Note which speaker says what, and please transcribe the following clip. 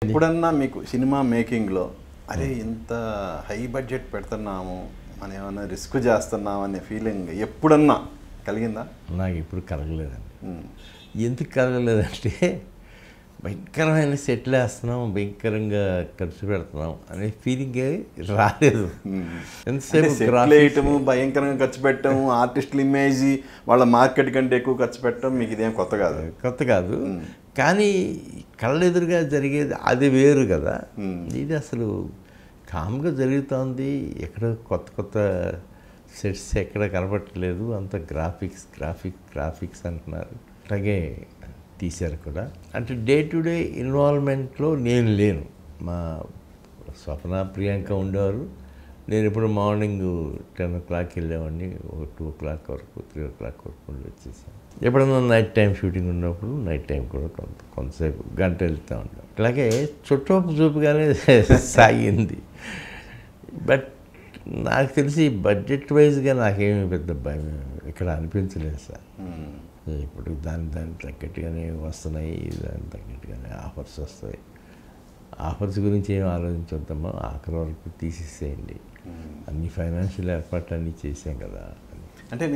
Speaker 1: ఎప్పుడన్నా మీకు సినిమా మేకింగ్లో అరే ఇంత హై బడ్జెట్ పెడుతున్నాము మనం ఏమైనా రిస్క్ చేస్తున్నాం అనే ఫీలింగ్ ఎప్పుడన్నా కలిగిందా?
Speaker 2: నాకు ఎప్పుడు కలగలేదండి. ఎందుకు కలగలేదంటే భయంకరమైన సెటిల్ వేస్తున్నాం, భయంకరంగా ఖర్చు పెడుతున్నాం అనే ఫీలింగే రాలేదు. ఎంతసేపు
Speaker 1: వేయటము, భయంకరంగా ఖర్చు పెట్టడం, ఆర్టిస్టుల ఇమేజ్ వాళ్ళ మార్కెట్ కంటే ఎక్కువ ఖర్చు పెట్టడం మీకు ఇదేం కొత్త కాదు.
Speaker 2: కానీ కళ్ళెదురుగా జరిగేది అది వేరు కదా. ఇది అసలు కామ్గా జరుగుతోంది. ఎక్కడ కొత్త సెట్స్ ఎక్కడ కనపట్టలేదు. అంత గ్రాఫిక్స్ అంటున్నారు. అట్లాగే తీశారు కూడా. అంటే డే టు డే ఇన్వాల్వ్మెంట్లో నేను లేను. మా స్వప్న ప్రియాంక ఉండేవారు. నేను ఇప్పుడు మార్నింగ్ 10 o'clock వెళ్ళేవాడిని, 2 o'clock వరకు 3 o'clock వరకు వచ్చేసాను. ఎప్పుడన్నా నైట్ టైం షూటింగ్ ఉన్నప్పుడు నైట్ టైం కూడా కొంతసేపు గంట వెళ్తూ ఉంటాం. అలాగే చూపుగానే సాగింది. బట్ నాకు తెలిసి బడ్జెట్ వైజ్గా నాకేమి పెద్ద భయం ఇక్కడ అనిపించలేదు సార్. ఇప్పుడు దాని తగ్గట్టుగానే వస్తున్నాయి, దాని తగ్గట్టుగానే ఆఫర్స్ వస్తాయి. ఆఫర్స్ గురించి ఏం ఆలోచించొద్దామో, ఆఖరి వరకు తీసేసేయండి. అన్ని ఫైనాన్షియల్ ఏర్పాట్లు అన్నీ చేసాం కదా.
Speaker 1: అంటే